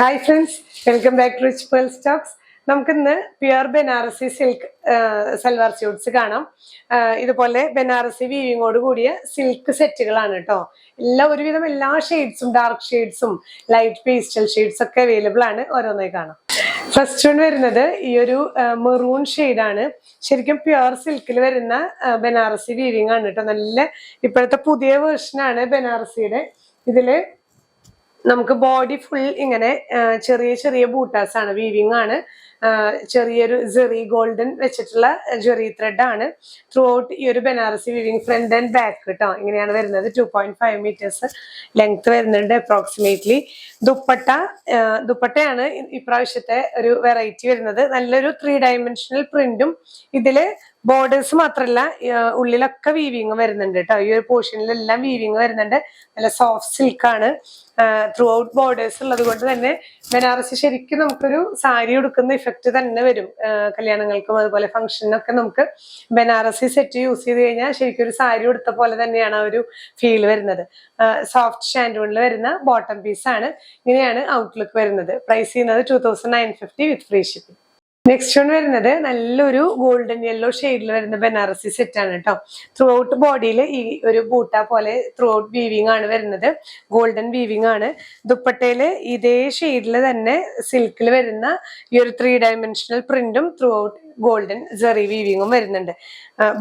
Hi friends, welcome back to Rich Pearl stocks. നമുക്കിന്ന് pure Banarasi silk salwar suits കാണാം. ഇതുപോലെ ബനാറസി വീവിങ്ങോട് കൂടിയ സിൽക്ക് സെറ്റുകളാണ് കേട്ടോ. ഒരുവിധം എല്ലാ ഷെയ്ഡ്സും, ഡാർക്ക് ഷെയ്ഡ്സും ലൈറ്റ് പേസ്റ്റൽ ഷെയ്ഡ്സ് ഒക്കെ അവൈലബിൾ ആണ്. ഓരോന്നായി കാണാം. ഫസ്റ്റ് വൺ വരുന്നത് ഈ ഒരു മെറൂൺ ഷെയ്ഡാണ്. ശരിക്കും പ്യുർ സിൽക്കിൽ വരുന്ന ബനാറസി വീവിങ് ആണ് കേട്ടോ. നല്ല ഇപ്പോഴത്തെ പുതിയ വേർഷനാണ് ബനാറസിയുടെ. ഇതില് നമുക്ക് ബോഡി ഫുൾ ഇങ്ങനെ ചെറിയ ചെറിയ ബൂട്ടാസ് ആണ്, വീവിങ് ആണ്. ചെറിയൊരു ജെറി ഗോൾഡൻ വെച്ചിട്ടുള്ള ജെറി ത്രെഡ് ആണ് ത്രൂ ഔട്ട് ഈ ഒരു Banarasi weaving. Front and back കേട്ടോ ഇങ്ങനെയാണ് വരുന്നത്. 2.5 meters ലെങ്ത് വരുന്നുണ്ട് അപ്രോക്സിമേറ്റ്ലി. ദുപ്പട്ടയാണ് ഇപ്രാവശ്യത്തെ ഒരു വെറൈറ്റി വരുന്നത്. നല്ലൊരു 3 dimensional പ്രിന്റും ഇതില് ബോർഡേഴ്സ് മാത്രല്ല ഉള്ളിലൊക്കെ വീവിങ് വരുന്നുണ്ട് കേട്ടോ. ഈ ഒരു പോർഷനിലെല്ലാം വീവിങ് വരുന്നുണ്ട്. നല്ല സോഫ്റ്റ് സിൽക്കാണ്. ത്രൂ ഔട്ട് ബോർഡേഴ്സ് ഉള്ളത് കൊണ്ട് തന്നെ ബനാറസി ശരിക്കും നമുക്കൊരു സാരി ഉടുക്കുന്ന ഇഫക്റ്റ് തന്നെ വരും. കല്യാണങ്ങൾക്കും അതുപോലെ ഫംഗ്ഷനൊക്കെ നമുക്ക് ബനാറസി സെറ്റ് യൂസ് ചെയ്ത് കഴിഞ്ഞാൽ ശരിക്കും ഒരു സാരി ഉടുത്ത പോലെ തന്നെയാണ് ആ ഒരു ഫീൽ വരുന്നത്. സോഫ്റ്റ് ഷാൻഡൂണിൽ വരുന്ന ബോട്ടം പീസ് ആണ്. ഇങ്ങനെയാണ് ഔട്ട്ലുക്ക് വരുന്നത്. പ്രൈസ് ചെയ്യുന്നത് 2950 with free shipping. Next one വരുന്നത് നല്ലൊരു ഗോൾഡൻ യെല്ലോ ഷെയ്ഡിൽ വരുന്ന ബനാറസി സെറ്റ് ആണ് കേട്ടോ. ത്രൂ ഔട്ട് ബോഡിയിൽ ഈ ഒരു ബൂട്ട പോലെ ത്രൂ ഔട്ട് വീവിങ് ആണ് വരുന്നത്. ഗോൾഡൻ വീവിങ് ആണ്. ദുപ്പട്ടയില് ഇതേ ഷെയ്ഡിൽ തന്നെ സിൽക്കിൽ വരുന്ന ഈ ഒരു 3 dimensional പ്രിന്റും ത്രൂ ഔട്ട് ഗോൾഡൻ ജെറി വീവിങ്ങും വരുന്നുണ്ട്.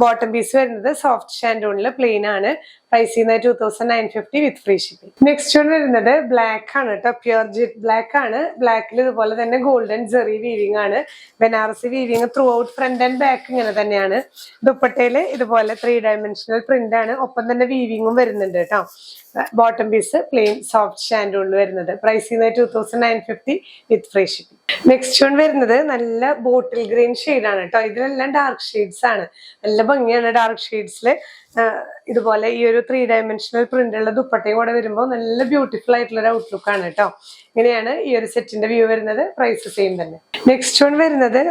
ബോട്ടം പീസ് വരുന്നത് സോഫ്റ്റ് ഷാൻഡൂണില് പ്ലെയിൻ ആണ്. പ്രൈസ് ചെയ്യുന്നത് 2950 with free shipping. Next one വരുന്നത് ബ്ലാക്ക് ആണ് കേട്ടോ. പ്യുർ ജെറ്റ് ബ്ലാക്ക് ആണ്. ബ്ലാക്കിൽ ഇതുപോലെ തന്നെ ഗോൾഡൻ ജെറി വീവിങ് ആണ്. Banarasi weaving throughout front and back ഇങ്ങനെ തന്നെയാണ്. ദുപ്പട്ടയില് ഇതുപോലെ 3 dimensional പ്രിന്റ് ആണ്. ഒപ്പം തന്നെ വീവിങ്ങും വരുന്നുണ്ട് കേട്ടോ. ബോട്ടം പീസ് പ്ലെയിൻ സോഫ്റ്റ് ഷാൻഡൂണിൽ വരുന്നത്. പ്രൈസ് ചെയ്യുന്നത് 2950 with free shipping. Next one വരുന്നത് നല്ല ബോട്ടിൽ ഗ്രീൻ ഷെയ്ഡാണ് കേട്ടോ. ഇതിലെല്ലാം ഡാർക്ക് ഷെയ്ഡ്സ് ആണ്. നല്ല ഭംഗിയാണ് ഡാർക്ക് ഷെയ്ഡ്സിൽ. ഇതുപോലെ ഈ ഒരു 3 dimensional പ്രിന്റ് ഉള്ള ദുപ്പട്ടയും കൂടെ വരുമ്പോൾ നല്ല ബ്യൂട്ടിഫുൾ ആയിട്ടുള്ള ഒരു ഔട്ട്ലുക്ക് ആണ് കേട്ടോ. ഇങ്ങനെയാണ് ഈ ഒരു സെറ്റിന്റെ വ്യൂ വരുന്നത്. പ്രൈസ് സെയിം തന്നെ. നെക്സ്റ്റ് വൺ വരുന്നത്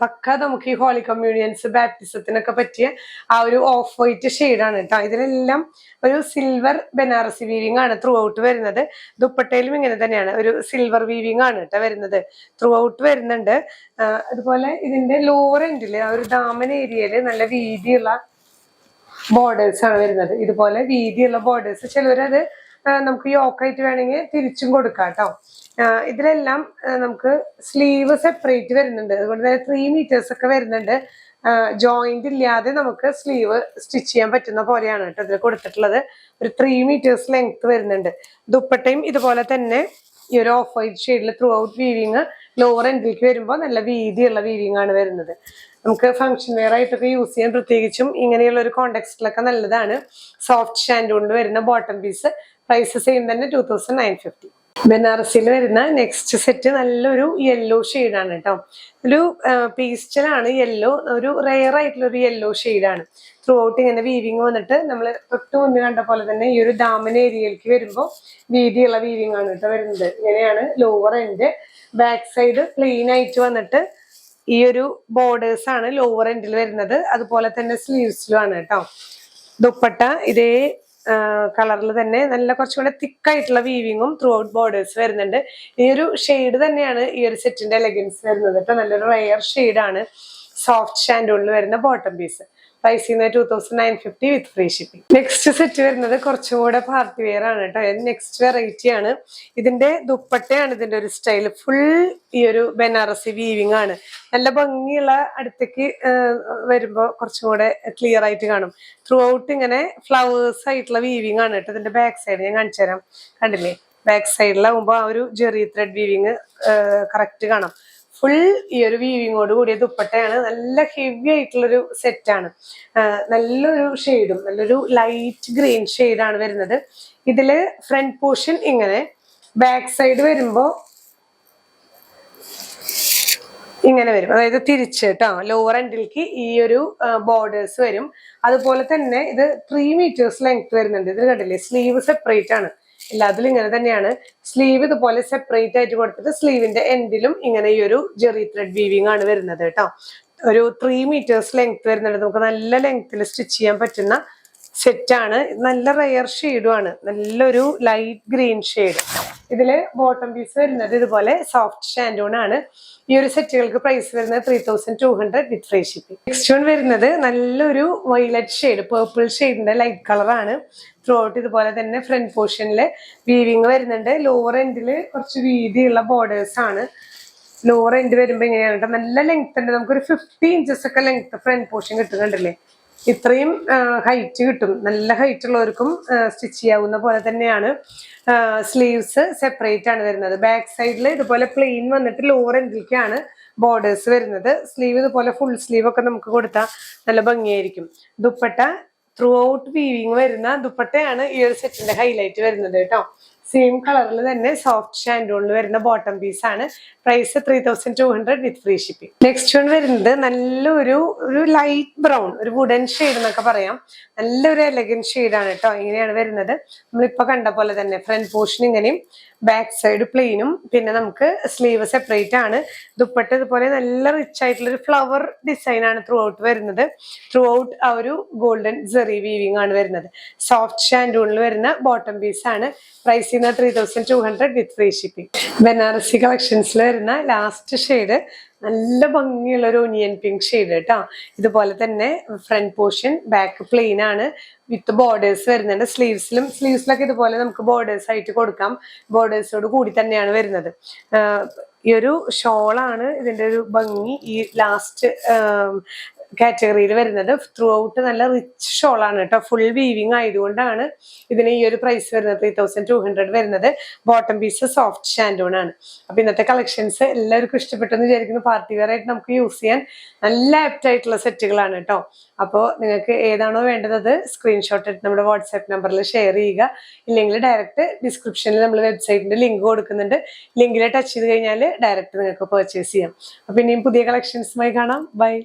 പക്ക നമുക്ക് ഈ ഹോളി കമ്മ്യൂണിയൻസ് ബാപ്റ്റിസത്തിനൊക്കെ പറ്റിയ ആ ഒരു ഓഫ് വൈറ്റ് ഷെയ്ഡാണ് കേട്ടോ. ഇതിലെല്ലാം ഒരു സിൽവർ ബനാറസി വീവിങ് ആണ് ത്രൂ ഔട്ട് വരുന്നത്. ദുപ്പട്ടയിലും ഇങ്ങനെ തന്നെയാണ് ഒരു സിൽവർ വീവിങ് ആണ് കേട്ടോ വരുന്നത്. ത്രൂ ഔട്ട് വരുന്നുണ്ട്. അതുപോലെ ഇതിന്റെ ലോവർ എൻഡില് ആ ഒരു ദാമൻ ഏരിയയില് നല്ല വീതിയുള്ള ബോർഡേഴ്സ് ആണ് വരുന്നത്. ഇതുപോലെ വീതിയുള്ള ബോർഡേഴ്സ്. ചിലവരത് നമുക്ക് യോക്കായിട്ട് വേണമെങ്കിൽ തിരിച്ചും കൊടുക്കാം കേട്ടോ. ഇതിലെല്ലാം നമുക്ക് സ്ലീവ് സെപ്പറേറ്റ് വരുന്നുണ്ട്. അതുകൊണ്ട് തന്നെ 3 meters ഒക്കെ വരുന്നുണ്ട്. ജോയിന്റ് ഇല്ലാതെ നമുക്ക് സ്ലീവ് സ്റ്റിച്ച് ചെയ്യാൻ പറ്റുന്ന പോലെയാണ് കേട്ടോ ഇതിൽ കൊടുത്തിട്ടുള്ളത്. ഒരു 3 meters ലെങ്ത് വരുന്നുണ്ട്. ദുപ്പട്ടയും ഇതുപോലെ തന്നെ ഈ ഒരു ഓഫ് വൈറ്റ് ഷെയ്ഡിൽ ത്രൂ ഔട്ട് വീവിങ്. ലോവർ എൻഡിലേക്ക് വരുമ്പോൾ നല്ല വീതിയുള്ള വീവിങ് ആണ് വരുന്നത്. നമുക്ക് ഫംഗ്ഷൻ വെയർ ആയിട്ടൊക്കെ യൂസ് ചെയ്യാൻ, പ്രത്യേകിച്ചും ഇങ്ങനെയുള്ള ഒരു കോണ്ടെക്സ്റ്റിലൊക്കെ നല്ലതാണ്. സോഫ്റ്റ് ഷാൻഡൂണിൽ വരുന്ന ബോട്ടം പീസ്. പ്രൈസ് സെയിം തന്നെ 2950. ബനാറസിയിൽ വരുന്ന നെക്സ്റ്റ് സെറ്റ് നല്ലൊരു യെല്ലോ ഷെയ്ഡാണ് കേട്ടോ. ഒരു പേസ്റ്റലാണ് യെല്ലോ. ഒരു റെയർ ആയിട്ടുള്ള ഒരു യെല്ലോ ഷെയ്ഡാണ്. ത്രൂ ഔട്ട് ഇങ്ങനെ വീവിങ് വന്നിട്ട് നമ്മൾ തൊട്ട് മുന്നേ കണ്ട പോലെ തന്നെ ഈ ഒരു ദാമൻ ഏരിയയിലേക്ക് വരുമ്പോൾ വീതിയുള്ള വീവിങ് ആണ് കേട്ടോ വരുന്നത്. ഇങ്ങനെയാണ് lower end. Back side plain ആയിട്ട് വന്നിട്ട് ഈ ഒരു ബോർഡേഴ്സ് ആണ് ലോവർ എൻഡിൽ വരുന്നത്. അതുപോലെ തന്നെ സ്ലീവ്സിലും ആണ് കേട്ടോ. ദുപ്പട്ട ഇതേ കളറിൽ തന്നെ നല്ല കുറച്ചുകൂടെ തിക്കായിട്ടുള്ള വീവിങ്ങും ത്രൂ ഔട്ട് ബോർഡേഴ്സ് വരുന്നുണ്ട്. ഈ ഒരു ഷെയ്ഡ് തന്നെയാണ് ഈ ഒരു സെറ്റിന്റെ എലഗൻസ് വരുന്നത് കേട്ടോ. നല്ലൊരു റെയർ ഷെയ്ഡാണ്. സോഫ്റ്റ് ഷാൻഡൂണിൽ വരുന്ന ബോട്ടം പീസ്. പ്രൈസ് ചെയ്യുന്നത് 2950 with free shipping. Next set വരുന്നത് കുറച്ചുകൂടെ പാർട്ടി വെയർ ആണ് കേട്ടോ. നെക്സ്റ്റ് വെറൈറ്റി ആണ്. ഇതിന്റെ ദുപ്പട്ടയാണ് ഇതിന്റെ ഒരു സ്റ്റൈൽ. ഫുൾ ഈ ഒരു ബനാറസി വീവിങ് ആണ്. നല്ല ഭംഗിയുള്ള, അടുത്തേക്ക് വരുമ്പോൾ കുറച്ചും കൂടെ ക്ലിയർ ആയിട്ട് കാണും. ത്രൂ ഔട്ട് ഇങ്ങനെ ഫ്ലവേഴ്സ് ആയിട്ടുള്ള വീവിങ് ആണ് കേട്ടോ. ഇതിന്റെ ബാക്ക് സൈഡ് ഞാൻ കാണിച്ചു തരാം. കണ്ടില്ലേ? ബാക്ക് സൈഡിലാവുമ്പോൾ ആ ഒരു ജെറി ത്രെഡ് വീവിങ് കറക്റ്റ് കാണാം. ഫുൾ ഈ ഒരു വീവിങ്ങോട് കൂടിയ ദുപ്പട്ടയാണ്. നല്ല ഹെവി ആയിട്ടുള്ളൊരു സെറ്റാണ്. നല്ലൊരു ഷെയ്ഡും, നല്ലൊരു ലൈറ്റ് ഗ്രീൻ ഷെയ്ഡാണ് വരുന്നത്. ഇതില് ഫ്രണ്ട് പോർഷൻ ഇങ്ങനെ, ബാക്ക് സൈഡ് വരുമ്പോ ഇങ്ങനെ വരും. അതായത് തിരിച്ച് കേട്ടോ. ലോവർ എൻഡിലേക്ക് ഈ ഒരു ബോർഡേഴ്സ് വരും. അതുപോലെ തന്നെ ഇത് 3 meters ലെങ്ത് വരുന്നുണ്ട്. ഇതിൽ കണ്ടില്ലേ? സ്ലീവ് സെപ്പറേറ്റ് ആണ്. എല്ലാത്തിലും ഇങ്ങനെ തന്നെയാണ്. സ്ലീവ് ഇതുപോലെ സെപ്പറേറ്റ് ആയിട്ട് കൊടുത്തിട്ട് സ്ലീവിന്റെ എൻഡിലും ഇങ്ങനെ ഈ ഒരു ജെറി ത്രെഡ് വീവിങ് ആണ് വരുന്നത് കേട്ടോ. ഒരു 3 meters ലെങ്ത് വരുന്നുണ്ട്. നമുക്ക് നല്ല ലെങ്ത്തിൽ സ്റ്റിച്ച് ചെയ്യാൻ പറ്റുന്ന സെറ്റാണ്. നല്ല റെയർ ഷെയ്ഡും ആണ്. നല്ലൊരു ലൈറ്റ് ഗ്രീൻ ഷെയ്ഡ്. ഇതില് ബോട്ടം പീസ് വരുന്നത് ഇതുപോലെ സോഫ്റ്റ് ഷാൻഡൂൺ ആണ്. ഈ ഒരു സെറ്റുകൾക്ക് പ്രൈസ് വരുന്നത് 3200 with free shipping. Next one വരുന്നത് നല്ലൊരു വയലറ്റ് ഷെയ്ഡ്, പേർപ്പിൾ ഷെയ്ഡിന്റെ ലൈറ്റ് കളർ ആണ്. ത്രൂ ഔട്ട് ഇതുപോലെ തന്നെ ഫ്രണ്ട് പോർഷനിൽ വീവിങ് വരുന്നുണ്ട്. ലോവർ എൻഡിൽ കുറച്ച് വീതിയുള്ള ബോർഡേഴ്സ് ആണ്. ലോവർ എൻഡ് വരുമ്പോ ഇങ്ങനെയാണ് കേട്ടോ. നല്ല ലെങ്ത് ഉണ്ട്, നമുക്കൊരു 50 ഇഞ്ചസ് ഒക്കെ ലെങ്ത് ഫ്രണ്ട് പോർഷൻ കിട്ടുന്നുണ്ടല്ലേ. ഇത്രയും ഹൈറ്റ് കിട്ടും. നല്ല ഹൈറ്റ് ഉള്ളവർക്കും സ്റ്റിച്ച് ചെയ്യാവുന്ന പോലെ തന്നെയാണ്. സ്ലീവ്സ് സെപ്പറേറ്റ് ആണ് വരുന്നത്. ബാക്ക് സൈഡിൽ ഇതുപോലെ പ്ലെയിൻ വന്നിട്ട് ലോവർ എൻഡിലേക്കാണ് ബോർഡേഴ്സ് വരുന്നത്. സ്ലീവ് ഇതുപോലെ ഫുൾ സ്ലീവ് ഒക്കെ നമുക്ക് കൊടുത്താൽ നല്ല ഭംഗിയായിരിക്കും. ദുപ്പട്ട ത്രൂ ഔട്ട് വീവിങ് വരുന്ന ദുപ്പട്ടയാണ് ഈ ഒരു സെറ്റിന്റെ ഹൈലൈറ്റ് വരുന്നത് കേട്ടോ. സെയിം കളറിൽ തന്നെ സോഫ്റ്റ് ഷാൻഡൂണിൽ വരുന്ന ബോട്ടം പീസ് ആണ്. Price 3200 with free shipping. Next one വരുന്നത് നല്ലൊരു ലൈറ്റ് ബ്രൗൺ, ഒരു വുഡൻ ഷെയ്ഡ് എന്നൊക്കെ പറയാം. നല്ലൊരു എലഗന്റ് ഷെയ്ഡാണ് കേട്ടോ. ഇങ്ങനെയാണ് വരുന്നത്. നമ്മളിപ്പോ കണ്ട പോലെ തന്നെ ഫ്രണ്ട് പോർഷൻ ഇങ്ങനെയും ബാക്ക് സൈഡ് പ്ലെയിനും, പിന്നെ നമുക്ക് സ്ലീവ് സെപ്പറേറ്റ് ആണ്. ദുപ്പട്ട ഇതുപോലെ നല്ല റിച്ച് ആയിട്ടുള്ള ഒരു ഫ്ലവർ ഡിസൈൻ ആണ് ത്രൂ ഔട്ട് വരുന്നത്. ത്രൂ ഔട്ട് ആ ഒരു ഗോൾഡൻ സെറി വീവിംഗ് ആണ് വരുന്നത്. സോഫ്റ്റ് ഷാൻഡൂണിൽ വരുന്ന ബോട്ടം പീസ് ആണ്. Price 3200 with free shipping. Banarasi കളക്ഷൻസിൽ വരുന്ന ലാസ്റ്റ് ഷെയ്ഡ് നല്ല ഭംഗിയുള്ള ഒരു ഒനിയൻ പിങ്ക് ഷെയ്ഡ് കേട്ടോ. ഇതുപോലെ തന്നെ ഫ്രണ്ട് പോർഷൻ ബാക്ക് പ്ലെയിൻ ആണ് വിത്ത് ബോർഡേഴ്സ് വരുന്നുണ്ട്. സ്ലീവ്സിലൊക്കെ ഇതുപോലെ നമുക്ക് ബോർഡേഴ്സ് ആയിട്ട് കൊടുക്കാം. ബോർഡേഴ്സോട് കൂടി തന്നെയാണ് വരുന്നത്. ഈ ഒരു ഷോളാണ് ഇതിന്റെ ഒരു ഭംഗി. ഈ ലാസ്റ്റ് കാറ്റഗറിയിൽ വരുന്നത് ത്രൂ ഔട്ട് നല്ല റിച്ച് ഷോളാണ് കേട്ടോ. ഫുൾ വീവിങ് ആയതുകൊണ്ടാണ് ഇതിന് ഈ ഒരു പ്രൈസ് വരുന്നത് 3200 വരുന്നത്. ബോട്ടം പീസ് സോഫ്റ്റ് ഷാൻഡൂൺ ആണ്. അപ്പൊ ഇന്നത്തെ കളക്ഷൻസ് എല്ലാവർക്കും ഇഷ്ടപ്പെട്ടെന്ന് വിചാരിക്കുന്നു. പാർട്ടി വെയർ ആയിട്ട് നമുക്ക് യൂസ് ചെയ്യാൻ നല്ല ആപ്റ്റ് ആയിട്ടുള്ള സെറ്റുകളാണ് കേട്ടോ. അപ്പോൾ നിങ്ങൾക്ക് ഏതാണോ വേണ്ടത് അത് സ്ക്രീൻഷോട്ട് എടുത്ത് നമ്മുടെ വാട്സാപ്പ് നമ്പറിൽ ഷെയർ ചെയ്യുക. ഇല്ലെങ്കിൽ ഡയറക്റ്റ് ഡിസ്ക്രിപ്ഷനിൽ നമ്മൾ വെബ്സൈറ്റിന്റെ ലിങ്ക് കൊടുക്കുന്നുണ്ട്. ലിങ്കിൽ ടച്ച് ചെയ്ത് കഴിഞ്ഞാൽ ഡയറക്റ്റ് നിങ്ങൾക്ക് പർച്ചേസ് ചെയ്യാം. അപ്പൊ ഇനിയും പുതിയ കളക്ഷൻസുമായി കാണാം. ബൈ.